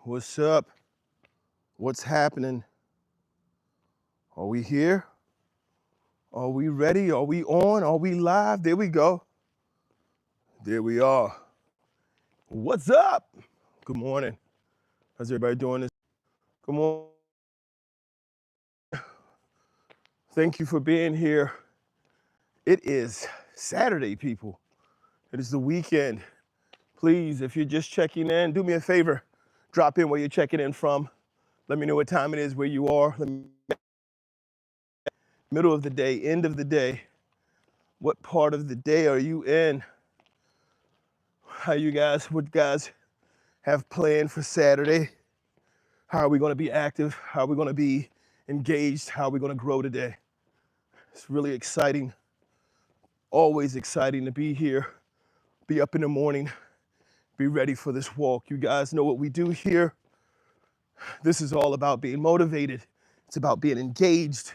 What's up? What's happening? Are we here? Are we ready? Are we on? Are we live? There we go. There we are. What's up? Good morning. How's everybody doing this? Good morning. Thank you for being here. It is Saturday, people. It is the weekend. Please, if you're just checking in, do me a favor. Drop in where you're checking in from. Let me know what time it is where you are. Middle of the day, end of the day. What part of the day are you in? How you guys, what guys have planned for Saturday? How are we going to be active? How are we going to be engaged? How are we going to grow today? It's really exciting. Always exciting to be here, be up in the morning, be ready for this walk. You guys know what we do here. This is all about being motivated. It's about being engaged.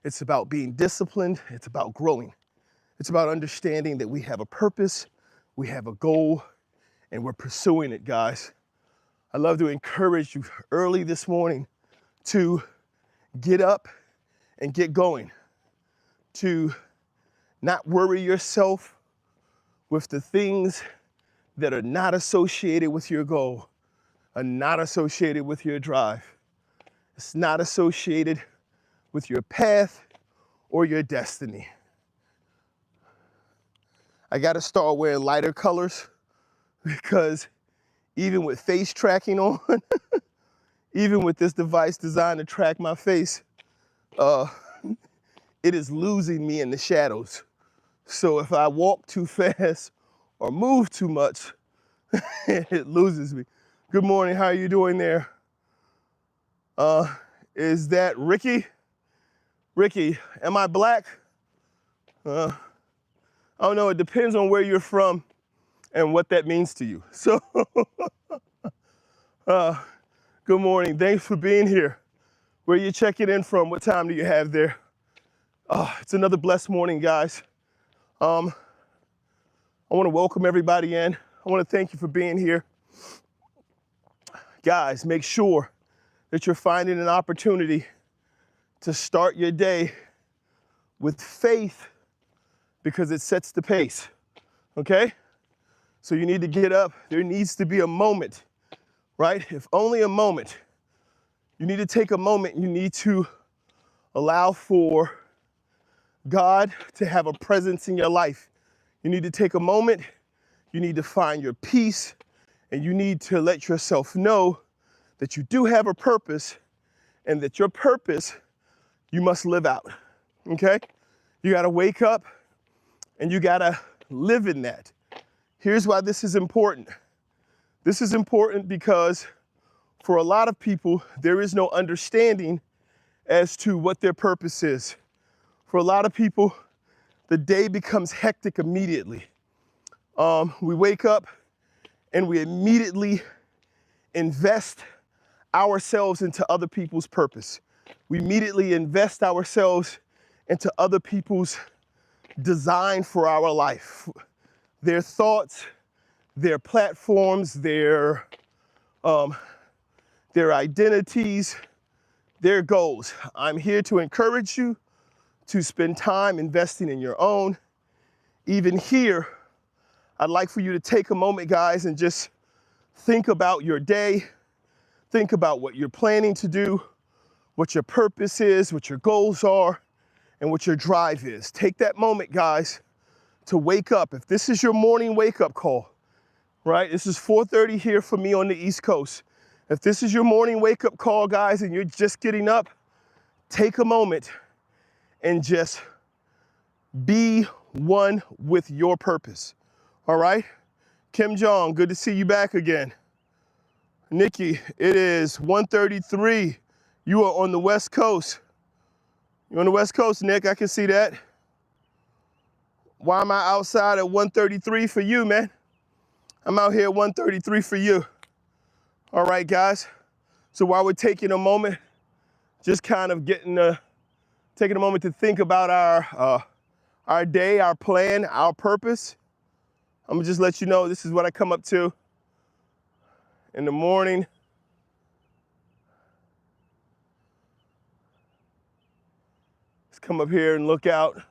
It's about being disciplined. It's about growing. It's about understanding that we have a purpose, we have a goal, and we're pursuing it, guys. I love to encourage you early this morning to get up and get going, to not worry yourself with the things that are not associated with your goal, are not associated with your drive. It's not associated with your path or your destiny. I gotta start wearing lighter colors because even with face tracking on, even with this device designed to track my face, it is losing me in the shadows. So if I walk too fast or move too much, it loses me. Good morning, how are you doing there? Is that Ricky? Ricky, am I black? I don't know, it depends on where you're from and what that means to you. So, good morning, thanks for being here. Where you checking in from? What time do you have there? It's another blessed morning, guys. I want to welcome everybody in. I want to thank you for being here. Guys, make sure that you're finding an opportunity to start your day with faith because it sets the pace, okay? So you need to get up. There needs to be a moment, right? If only a moment. You need to take a moment. You need to allow for God to have a presence in your life. You need to take a moment. You need to find your peace, and you need to let yourself know that you do have a purpose and that your purpose you must live out, okay? You gotta wake up and you gotta live in that. Here's why this is important. This is important because for a lot of people, there is no understanding as to what their purpose is. For a lot of people, the day becomes hectic immediately. We wake up and we immediately invest ourselves into other people's purpose. We immediately invest ourselves into other people's design for our life. Their thoughts, their platforms, their identities, their goals. I'm here to encourage you to spend time investing in your own. Even here, I'd like for you to take a moment, guys, and just think about your day. Think about what you're planning to do, what your purpose is, what your goals are, and what your drive is. Take that moment, guys, to wake up. If this is your morning wake-up call, right? This is 4:30 here for me on the East Coast. If this is your morning wake-up call, guys, and you're just getting up, take a moment and just be one with your purpose, all right? Kim Jong, good to see you back again. Nikki, it is 1:33. You are on the West Coast. You're on the West Coast, Nick, I can see that. Why am I outside at 1:33 for you, man? I'm out here at 1:33 for you. All right, guys. So while we're taking a moment, just kind of taking a moment to think about our day, our plan, our purpose. I'm gonna just let you know this is what I come up to in the morning. come up here and look out.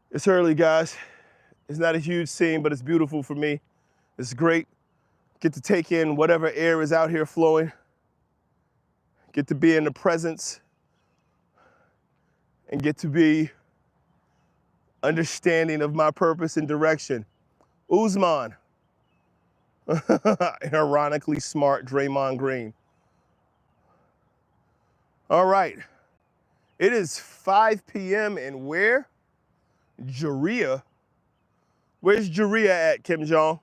It's early, guys. It's not a huge scene, but it's beautiful for me. It's great. Get to take in whatever air is out here flowing. Get to be in the presence and get to be understanding of my purpose and direction. Usman. Ironically smart Draymond Green. All right. It is 5 p.m. and where? Jaria. Where's Jaria at, Kim Jong?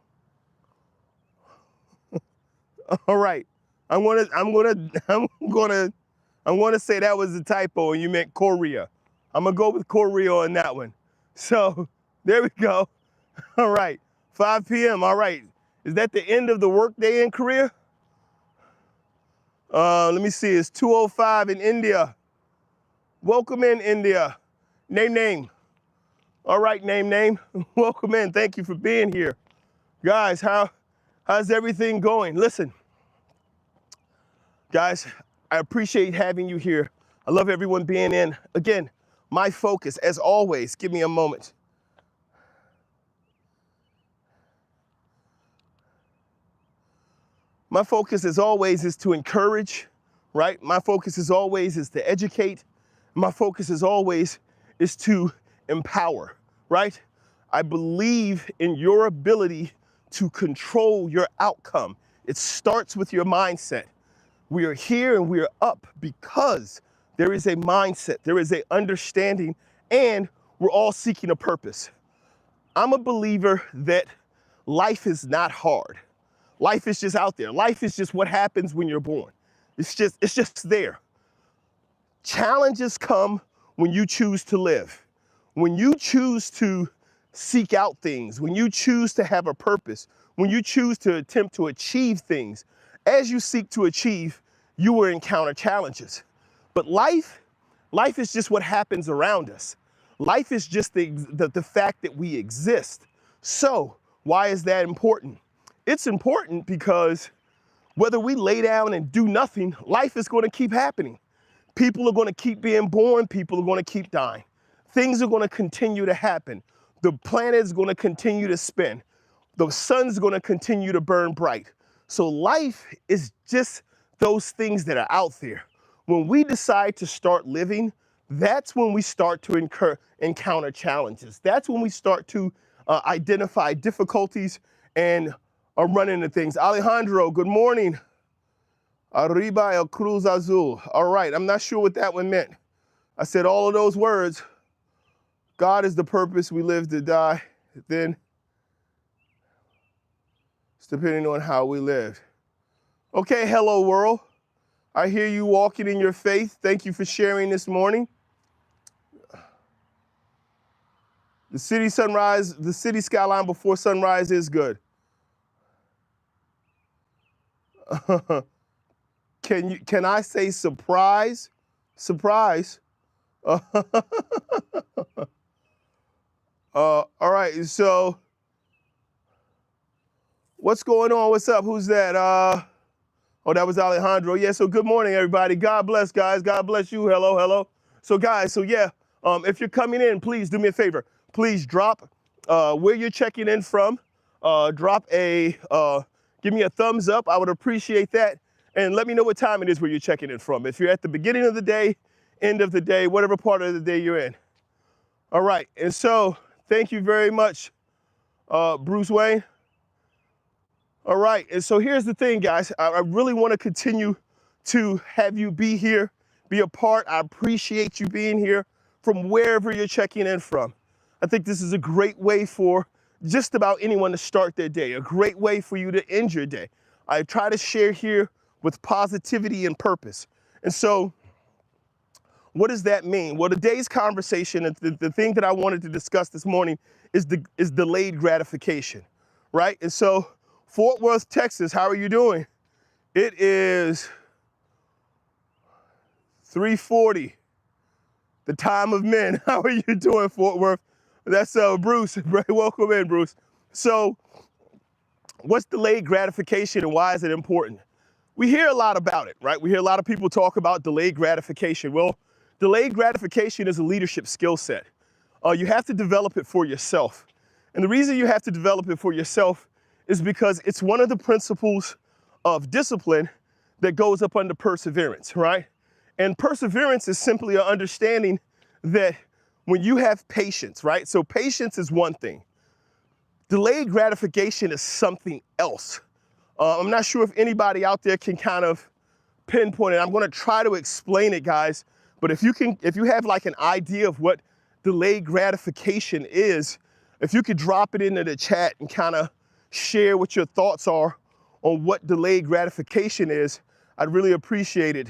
All right. I'm gonna say that was a typo and you meant Korea. I'm gonna go with Korea on that one. So there we go. All right. 5 p.m. All right. Is that the end of the workday in Korea? Let me see. It's 2:05 in India. Welcome in, India. Name. All right, name. Welcome in. Thank you for being here. Guys, how's everything going? Listen, guys, I appreciate having you here. I love everyone being in. Again, my focus, as always, give me a moment. My focus, as always, is to encourage, right? My focus, as always, is to educate. My focus, as always, is to empower, right? I believe in your ability to control your outcome. It starts with your mindset. We are here and we are up because there is a mindset, there is an understanding, and we're all seeking a purpose. I'm a believer that life is not hard. Life is just out there. Life is just what happens when you're born. It's just there. Challenges come when you choose to live. When you choose to seek out things, when you choose to have a purpose, when you choose to attempt to achieve things, as you seek to achieve, you will encounter challenges. But life is just what happens around us. Life is just the fact that we exist. So why is that important? It's important because whether we lay down and do nothing, life is going to keep happening. People are going to keep being born. People are going to keep dying. Things are going to continue to happen. The planet is going to continue to spin. The sun's going to continue to burn bright. So life is just those things that are out there. When we decide to start living, that's when we start to encounter challenges. That's when we start to identify difficulties and run into things. Alejandro, good morning. Arriba el Cruz Azul. All right, I'm not sure what that one meant. I said all of those words. God is the purpose, we live to die. Then it's depending on how we live. Okay, hello world. I hear you walking in your faith. Thank you for sharing this morning. The city skyline before sunrise is good. Can I say surprise? Surprise. All right, so what's going on? What's up? Who's that? Oh, that was Alejandro. Yeah, so good morning, everybody. God bless, guys. God bless you. Hello. So guys, if you're coming in, please do me a favor. Please drop where you're checking in from. Give me a thumbs up. I would appreciate that. And let me know what time it is where you're checking in from. If you're at the beginning of the day, end of the day, whatever part of the day you're in. All right, and so thank you very much, Bruce Wayne. All right, and so here's the thing, guys. I really want to continue to have you be here, be a part. I appreciate you being here from wherever you're checking in from. I think this is a great way for just about anyone to start their day, a great way for you to end your day. I try to share here with positivity and purpose. And so what does that mean? Well, today's conversation, the thing that I wanted to discuss this morning is delayed gratification, right? And so Fort Worth, Texas, how are you doing? It is 3:40, the time of men. How are you doing, Fort Worth? That's Bruce. Welcome in, Bruce. So what's delayed gratification and why is it important? We hear a lot about it, right? We hear a lot of people talk about delayed gratification. Well, Delayed gratification is a leadership skill set. You have to develop it for yourself. And the reason you have to develop it for yourself is because it's one of the principles of discipline that goes up under perseverance, right? And perseverance is simply an understanding that when you have patience, right? So patience is one thing. Delayed gratification is something else. I'm not sure if anybody out there can kind of pinpoint it. I'm going to try to explain it, guys. But if you have like an idea of what delayed gratification is, if you could drop it into the chat and kind of share what your thoughts are on what delayed gratification is, I'd really appreciate it.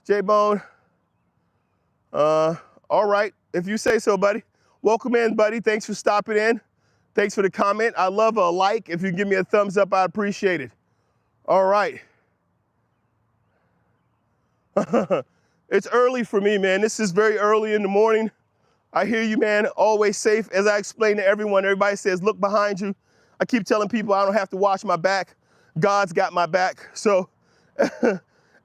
J-Bone, all right, if you say so, buddy. Welcome in, buddy. Thanks for stopping in. Thanks for the comment. I love a like. If you give me a thumbs up, I appreciate it. All right. It's early for me, man. This is very early in the morning. I hear you, man. Always safe. As I explain to everyone, everybody says, look behind you. I keep telling people I don't have to watch my back. God's got my back. So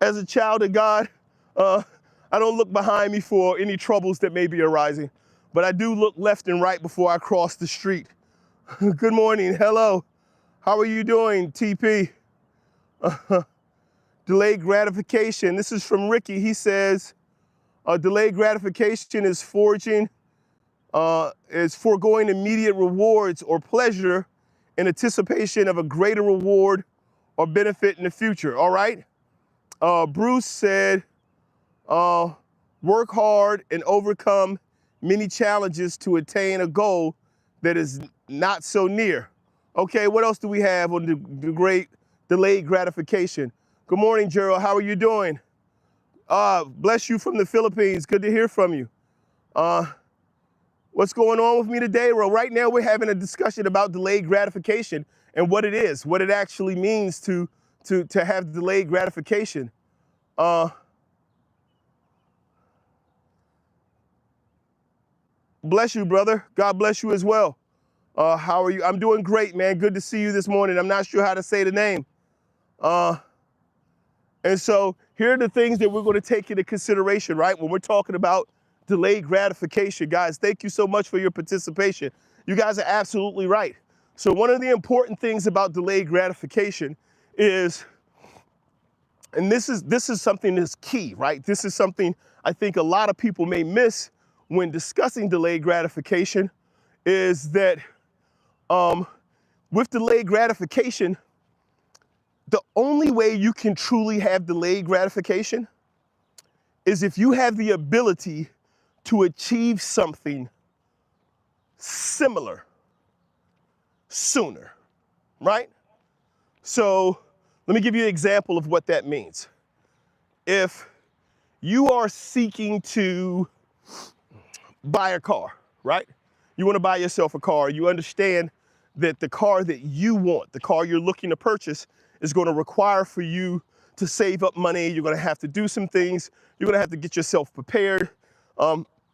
as a child of God, I don't look behind me for any troubles that may be arising, but I do look left and right before I cross the street. Good morning. Hello. How are you doing, TP? Delayed gratification. This is from Ricky. He says, delayed gratification is foregoing immediate rewards or pleasure in anticipation of a greater reward or benefit in the future. All right. Bruce said, work hard and overcome many challenges to attain a goal that is not so near. Okay, what else do we have on the great delayed gratification? Good morning, Gerald. How are you doing? Bless you from the Philippines. Good to hear from you. What's going on with me today? Well, right now we're having a discussion about delayed gratification and what it is, what it actually means to have delayed gratification. Bless you, brother. God bless you as well. How are you? I'm doing great, man. Good to see you this morning. I'm not sure how to say the name. And so here are the things that we're going to take into consideration, right? When we're talking about delayed gratification, guys, thank you so much for your participation. You guys are absolutely right. So one of the important things about delayed gratification is, and this is something that's key, right? This is something I think a lot of people may miss when discussing delayed gratification, is that with delayed gratification, the only way you can truly have delayed gratification is if you have the ability to achieve something similar sooner, right? So let me give you an example of what that means. If you are seeking to buy a car, right? You want to buy yourself a car. You understand that the car that you want, the car you're looking to purchase, is going to require for you to save up money. You're going to have to do some things. You're going to have to get yourself prepared.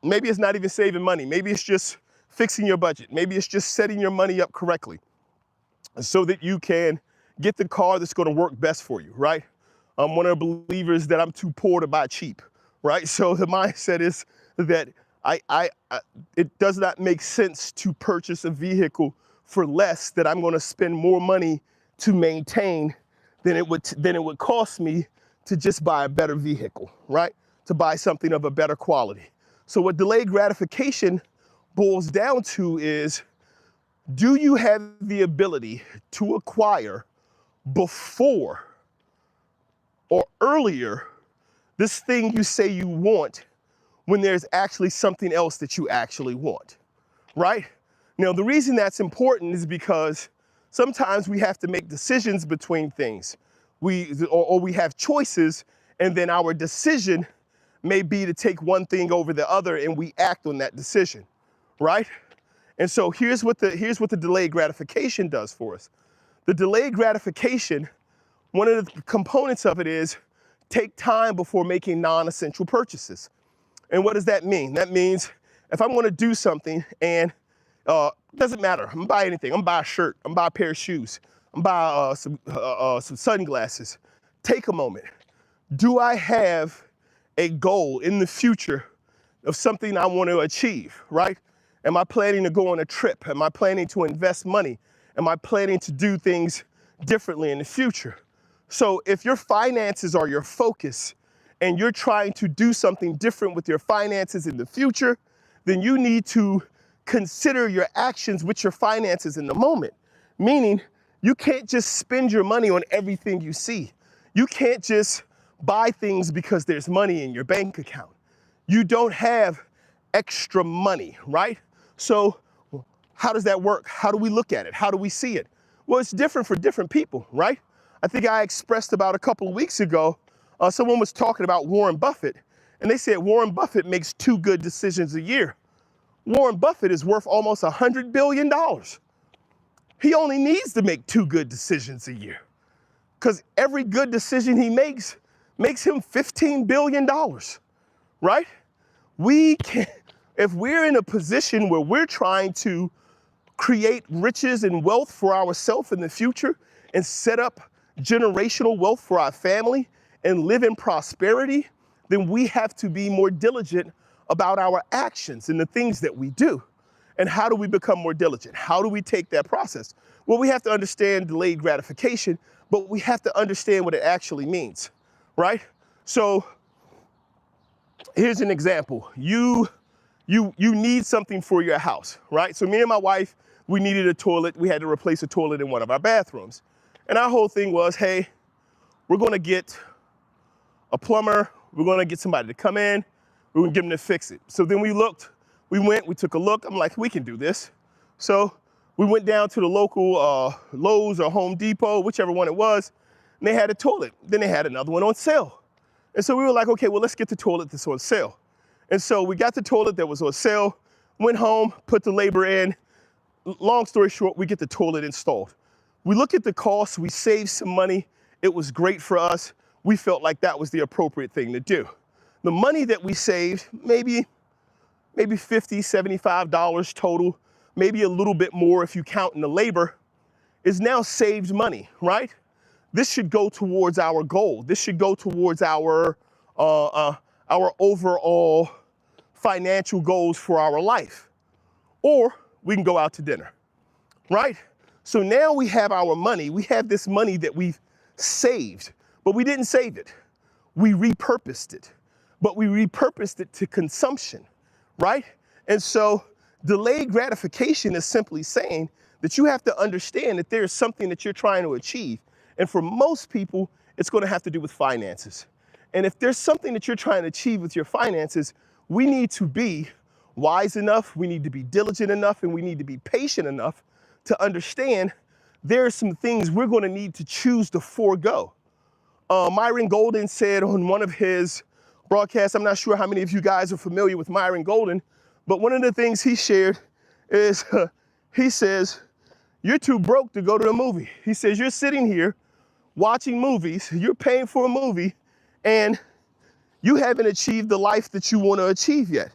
Maybe it's not even saving money. Maybe it's just fixing your budget. Maybe it's just setting your money up correctly so that you can get the car that's going to work best for you, right? I'm one of the believers that I'm too poor to buy cheap, right? So the mindset is that it does not make sense to purchase a vehicle for less, that I'm going to spend more money to maintain than it would cost me to just buy a better vehicle, right? To buy something of a better quality. So what delayed gratification boils down to is, do you have the ability to acquire before or earlier this thing you say you want when there's actually something else that you actually want, right? Now, the reason that's important is because sometimes we have to make decisions between things. We have choices, and then our decision may be to take one thing over the other, and we act on that decision, right? And so here's what the delayed gratification does for us. The delayed gratification, one of the components of it is take time before making non-essential purchases. And what does that mean? That means if I'm going to do something and doesn't matter, I'm gonna buy anything. I'm gonna buy a shirt. I'm gonna buy a pair of shoes. I'm gonna buy some sunglasses. Take a moment. Do I have a goal in the future of something I want to achieve, right? Am I planning to go on a trip? Am I planning to invest money? Am I planning to do things differently in the future? So if your finances are your focus and you're trying to do something different with your finances in the future, then you need to consider your actions with your finances in the moment. Meaning, you can't just spend your money on everything you see. You can't just buy things because there's money in your bank account. You don't have extra money, right? So how does that work? How do we look at it? How do we see it? Well, it's different for different people, right? I think I expressed about a couple of weeks ago, someone was talking about Warren Buffett, and they said Warren Buffett makes 2 good decisions a year. Warren Buffett is worth almost $100 billion. He only needs to make 2 good decisions a year, because every good decision he makes him $15 billion, right? We can, if we're in a position where we're trying to create riches and wealth for ourselves in the future and set up generational wealth for our family and live in prosperity, then we have to be more diligent about our actions and the things that we do. And how do we become more diligent? How do we take that process? Well, we have to understand delayed gratification, but we have to understand what it actually means, right? So here's an example. You need something for your house, right? So me and my wife, we needed a toilet. We had to replace a toilet in one of our bathrooms. And our whole thing was, hey, we're gonna get a plumber. We're gonna get somebody to come in. We're gonna get them to fix it. So then we took a look. I'm like, we can do this. So we went down to the local Lowe's or Home Depot, whichever one it was, and they had a toilet. Then they had another one on sale. And so we were like, okay, well, let's get the toilet that's on sale. And so we got the toilet that was on sale, went home, put the labor in. Long story short, we get the toilet installed. We look at the cost, we saved some money. It was great for us. We felt like that was the appropriate thing to do. The money that we saved, maybe $50, $75 total, maybe a little bit more if you count in the labor, is now saved money, right? This should go towards our goal. This should go towards our overall financial goals for our life. Or we can go out to dinner, right? So now we have our money. We have this money that we've saved, but we didn't save it. We repurposed it, but we repurposed it to consumption, right? And so delayed gratification is simply saying that you have to understand that there is something that you're trying to achieve. And for most people, it's going to have to do with finances. And if there's something that you're trying to achieve with your finances, we need to be wise enough, we need to be diligent enough, and we need to be patient enough to understand there are some things we're going to need to choose to forego. Myron Golden said on one of his broadcasts, I'm not sure how many of you guys are familiar with Myron Golden, but one of the things he shared is, he says, you're too broke to go to the movie. He says, you're sitting here watching movies, you're paying for a movie, and you haven't achieved the life that you want to achieve yet.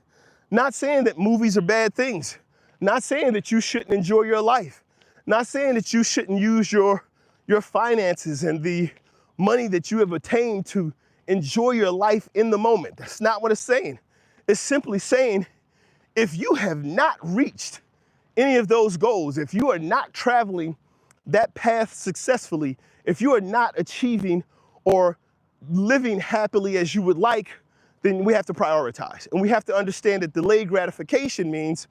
Not saying that movies are bad things. Not saying that you shouldn't enjoy your life. Not saying that you shouldn't use your finances and the money that you have attained to enjoy your life in the moment. That's not what it's saying. It's simply saying, if you have not reached any of those goals, if you are not traveling that path successfully, if you are not achieving or living happily as you would like, then we have to prioritize. And we have to understand that delayed gratification means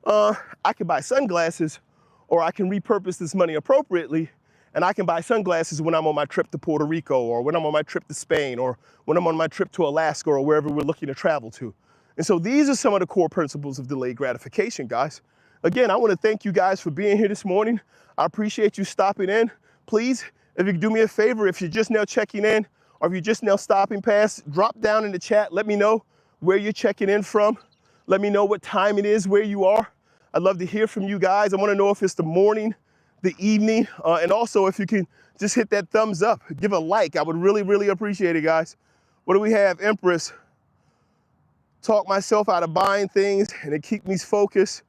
I can buy sunglasses, or I can repurpose this money appropriately, and I can buy sunglasses when I'm on my trip to Puerto Rico, or when I'm on my trip to Spain, or when I'm on my trip to Alaska, or wherever we're looking to travel to. And so these are some of the core principles of delayed gratification, guys. Again, I want to thank you guys for being here this morning. I appreciate you stopping in. Please, if you could do me a favor, if you're just now checking in, or if you're just now stopping past, drop down in the chat. Let me know where you're checking in from. Let me know what time it is where you are. I'd love to hear from you guys. I want to know if it's the morning, the evening, and also if you can just hit that thumbs up, give a like. I would really, really appreciate it, guys. What do we have? Empress. Talk myself out of buying things, and it keeps me focused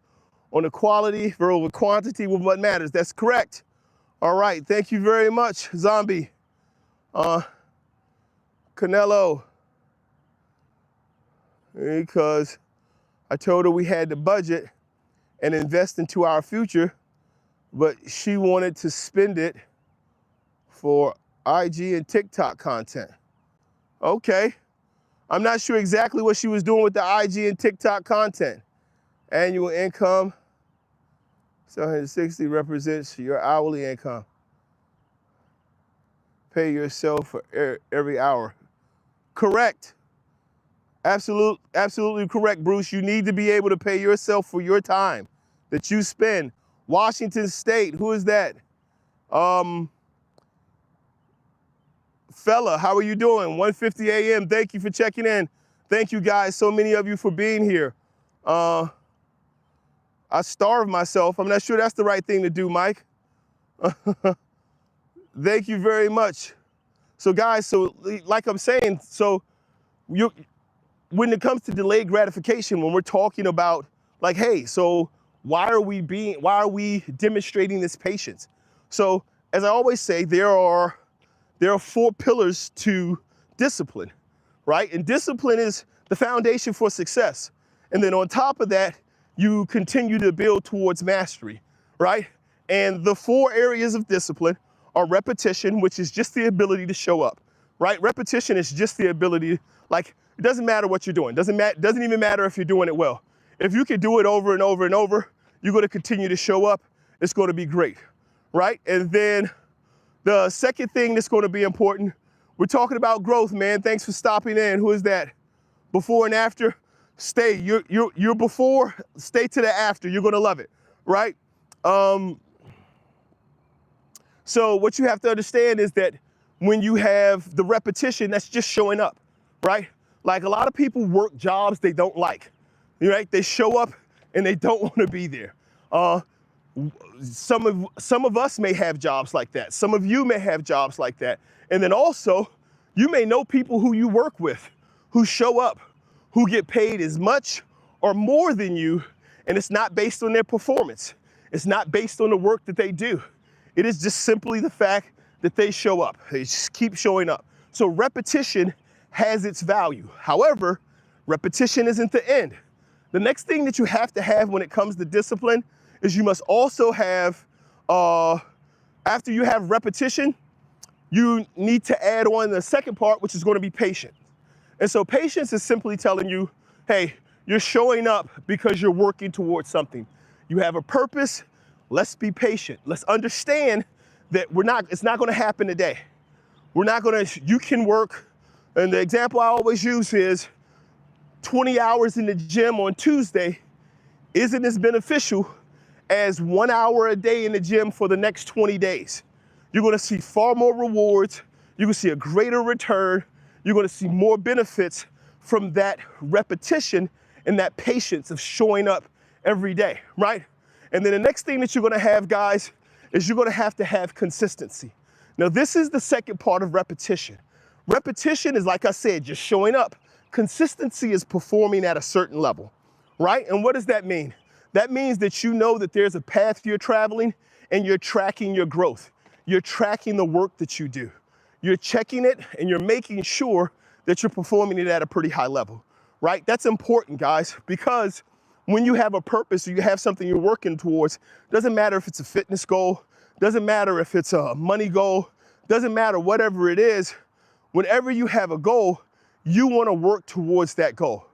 on the quality over quantity with what matters. That's correct. All right. Thank you very much, Zombie. Canelo. because I told her we had to budget and invest into our future, but she wanted to spend it for IG and TikTok content. Okay. I'm not sure exactly what she was doing with the IG and TikTok content. Annual income, 760 represents your hourly income. Pay yourself for every hour. Correct. Absolutely correct, Bruce. You need to be able to pay yourself for your time that you spend. Washington State, who is that? Fella, how are you doing? 1:50 a.m. Thank you for checking in. Thank you guys, so many of you for being here. I starved myself. I'm not sure that's the right thing to do, Mike. Thank you very much. So guys, so like I'm saying, so when it comes to delayed gratification, when we're talking about like, hey, so why are we demonstrating this patience? So as I always say, there are 4 pillars to discipline, right? And discipline is the foundation for success. And then on top of that, you continue to build towards mastery, right? And the 4 areas of discipline are repetition, which is just the ability to show up, right? Repetition is just the ability, like, it doesn't matter what you're doing. Doesn't even matter if you're doing it well. If you can do it over and over and over, you're going to continue to show up. It's going to be great, right? And then the second thing that's going to be important, we're talking about growth, man. Thanks for stopping in. Who is that? Before and after? Stay. You're before, stay to the after. You're going to love it, right? So what you have to understand is that when you have the repetition, that's just showing up, right? Like a lot of people work jobs they don't like, right? They show up and they don't want to be there. Some of us may have jobs like that. Some of you may have jobs like that. And then also, you may know people who you work with who show up, who get paid as much or more than you, and it's not based on their performance. It's not based on the work that they do. It is just simply the fact that they show up. They just keep showing up. So repetition has its value. However, repetition isn't the end. The next thing that you have to have when it comes to discipline is you must also have, after you have repetition, you need to add on the second part, which is going to be patience. And so patience is simply telling you, hey, you're showing up because you're working towards something. You have a purpose. Let's be patient. Let's understand that it's not going to happen today. You can work, and the example I always use is 20 hours in the gym on Tuesday isn't as beneficial as 1 hour a day in the gym for the next 20 days. You're going to see far more rewards. You're going to see a greater return. You're going to see more benefits from that repetition and that patience of showing up every day, right? And then the next thing that you're going to have, guys, is you're going to have consistency. Now, this is the second part of repetition. Repetition is, like I said, just showing up. Consistency is performing at a certain level, right? And what does that mean? That means that you know that there's a path you're traveling and you're tracking your growth. You're tracking the work that you do. You're checking it and you're making sure that you're performing it at a pretty high level, right? That's important, guys, because when you have a purpose or you have something you're working towards, doesn't matter if it's a fitness goal, doesn't matter if it's a money goal, doesn't matter whatever it is, whenever you have a goal, you want to work towards that goal,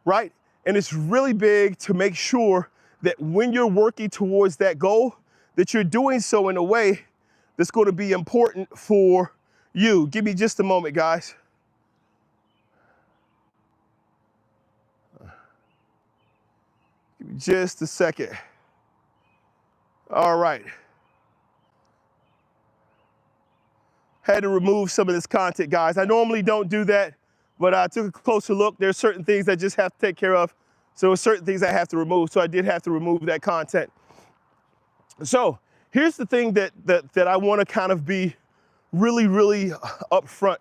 right? And it's really big to make sure that when you're working towards that goal, that you're doing so in a way that's going to be important for you. Give me just a moment, guys. Give me just a second. All right. Had to remove some of this content, guys. I normally don't do that, but I took a closer look. There's certain things I just have to take care of. So there's certain things I have to remove. So I did have to remove that content. So here's the thing that I want to kind of be really, really upfront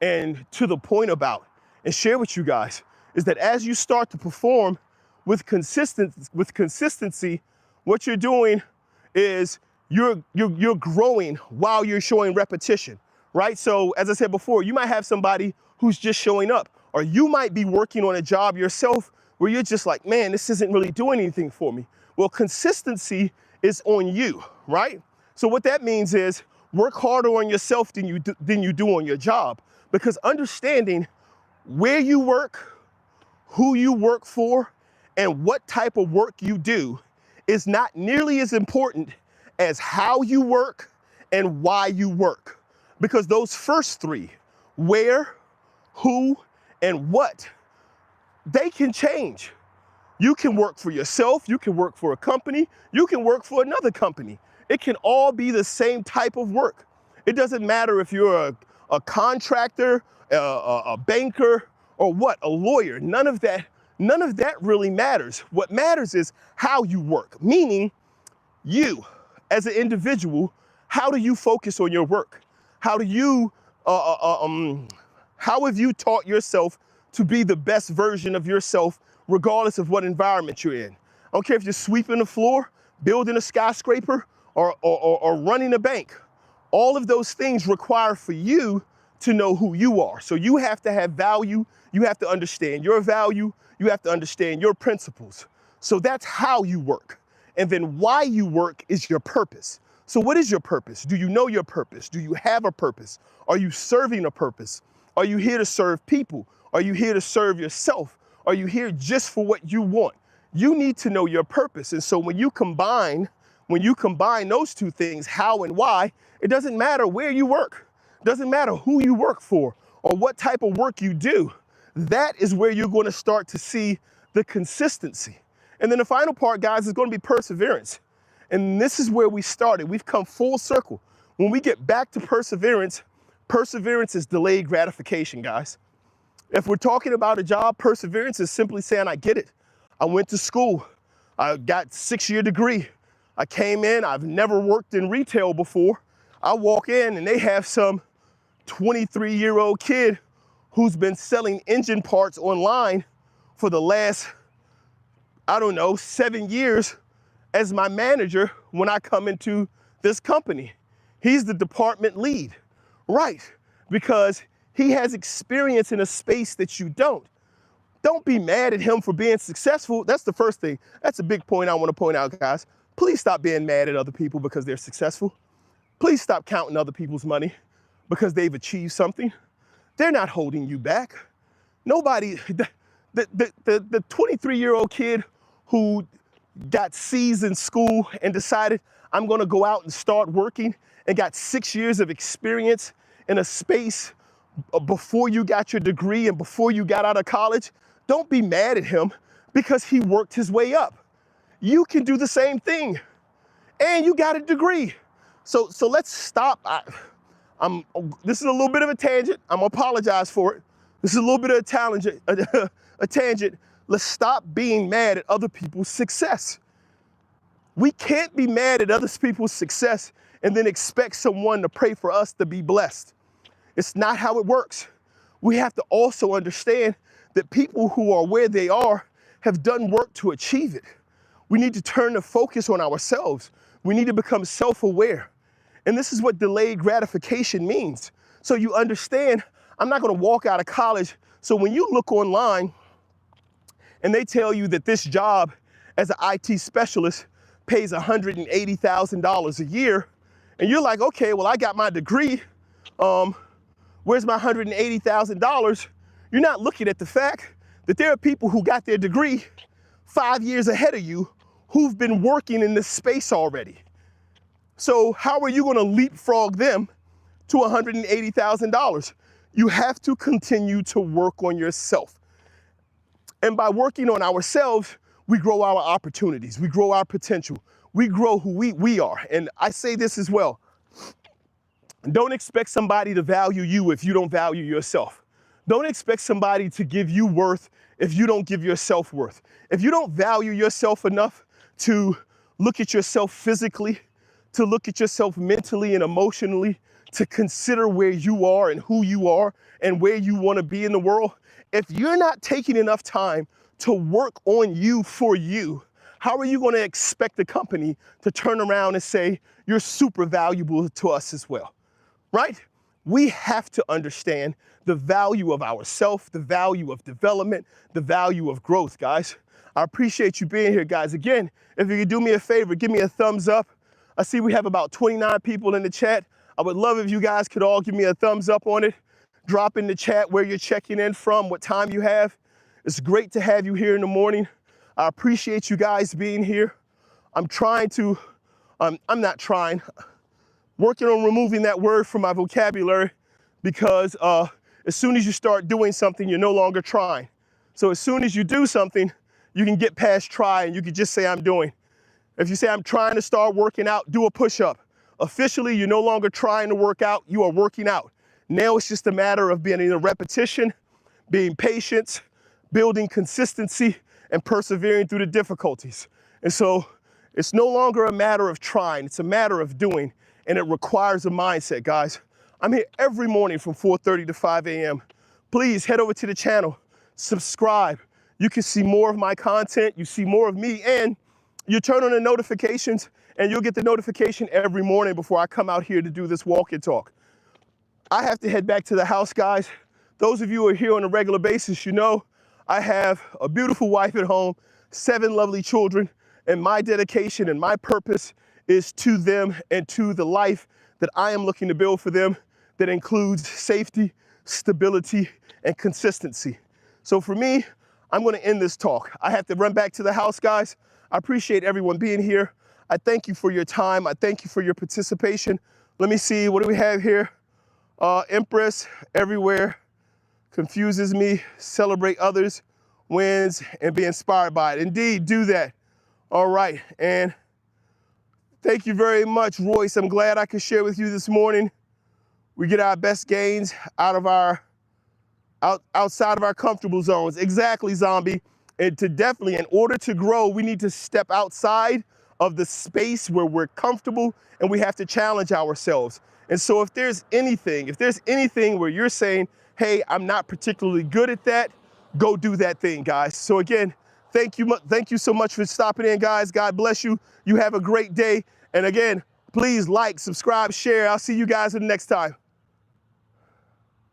and to the point about and share with you guys is that as you start to perform with consistency, what you're doing is you're growing while you're showing repetition, right? So as I said before, you might have somebody who's just showing up, Or you might be working on a job yourself where you're just like, man, this isn't really doing anything for me. Well, consistency is on you, right? So what that means is work harder on yourself than you do on your job, because understanding where you work, who you work for, and what type of work you do is not nearly as important as how you work and why you work. Because those first three, where, who, and what, they can change. You can work for yourself, you can work for a company, you can work for another company. It can all be the same type of work. It doesn't matter if you're a contractor, a banker, or what, a lawyer. None of that really matters. What matters is how you work, meaning you as an individual, how do you focus on your work? How have you taught yourself to be the best version of yourself regardless of what environment you're in? I don't care if you're sweeping the floor, building a skyscraper, or running a bank. All of those things require for you to know who you are. So you have to have value, you have to understand your value, you have to understand your principles. So that's how you work. And then why you work is your purpose. So what is your purpose? Do you know your purpose? Do you have a purpose? Are you serving a purpose? Are you here to serve people? Are you here to serve yourself? Are you here just for what you want? You need to know your purpose. And so when you combine those two things, how and why, it doesn't matter where you work. It doesn't matter who you work for or what type of work you do. That is where you're going to start to see the consistency. And then the final part, guys, is going to be perseverance. And this is where we started. We've come full circle. When we get back to perseverance, perseverance is delayed gratification, guys. If we're talking about a job, perseverance is simply saying, I get it. I went to school. I got a 6-year degree. I came in. I've never worked in retail before. I walk in and they have some 23-year-old kid who's been selling engine parts online for the last, 7 years as my manager when I come into this company. He's the department lead, right? Because he has experience in a space that you don't. Don't be mad at him for being successful. That's the first thing. That's a big point I want to point out, guys. Please stop being mad at other people because they're successful. Please stop counting other people's money because they've achieved something. They're not holding you back. Nobody, the 23-year-old kid who got C's in school and decided I'm gonna go out and start working and got 6 years of experience in a space before you got your degree and before you got out of college, don't be mad at him because he worked his way up. You can do the same thing and you got a degree. So let's stop. This is a little bit of a tangent. I'm gonna apologize for it. This is a little bit of a tangent. Let's stop being mad at other people's success. We can't be mad at other people's success and then expect someone to pray for us to be blessed. It's not how it works. We have to also understand that people who are where they are have done work to achieve it. We need to turn the focus on ourselves. We need to become self-aware. And this is what delayed gratification means. So you understand, I'm not gonna walk out of college. So when you look online and they tell you that this job as an IT specialist pays $180,000 a year, and you're like, okay, well, I got my degree. Where's my $180,000? You're not looking at the fact that there are people who got their degree 5 years ahead of you who've been working in this space already. So how are you gonna leapfrog them to $180,000? You have to continue to work on yourself. And by working on ourselves, we grow our opportunities, we grow our potential, we grow who we are. And I say this as well. Don't expect somebody to value you if you don't value yourself. Don't expect somebody to give you worth if you don't give yourself worth. If you don't value yourself enough to look at yourself physically, to look at yourself mentally and emotionally, to consider where you are and who you are and where you want to be in the world, if you're not taking enough time to work on you for you, how are you going to expect the company to turn around and say, you're super valuable to us as well, right? We have to understand the value of ourself, the value of development, the value of growth, guys. I appreciate you being here, guys. Again, if you could do me a favor, give me a thumbs up. I see we have about 29 people in the chat. I would love if you guys could all give me a thumbs up on it. Drop in the chat where you're checking in from, what time you have. It's great to have you here in the morning. I appreciate you guys being here. I'm working on removing that word from my vocabulary because as soon as you start doing something, you're no longer trying. So as soon as you do something, you can get past try and you can just say, I'm doing. If you say, I'm trying to start working out, do a push-up. Officially, you're no longer trying to work out, you are working out. Now it's just a matter of being in a repetition, being patient, building consistency, and persevering through the difficulties. And so it's no longer a matter of trying, it's a matter of doing, and it requires a mindset, guys. I'm here every morning from 4:30 to 5 a.m. Please head over to the channel, subscribe. You can see more of my content, you see more of me, and you turn on the notifications, and you'll get the notification every morning before I come out here to do this walk and talk. I have to head back to the house, guys. Those of you who are here on a regular basis, you know I have a beautiful wife at home, 7 lovely children, and my dedication and my purpose is to them and to the life that I am looking to build for them that includes safety, stability, and consistency. So for me, I'm gonna end this talk. I have to run back to the house, guys. I appreciate everyone being here. I thank you for your time. I thank you for your participation. Let me see, what do we have here? Empress, everywhere. Confuses me, celebrate others, wins, and be inspired by it. Indeed, do that. All right, and thank you very much, Royce. I'm glad I could share with you this morning. We get our best gains out of outside of our comfortable zones. Exactly, Zombie. And in order to grow, we need to step outside of the space where we're comfortable, and we have to challenge ourselves. And so if there's anything where you're saying, hey, I'm not particularly good at that, go do that thing, guys. So again, thank you so much for stopping in, guys. God bless you. You have a great day. And again, please like, subscribe, share. I'll see you guys in the next time.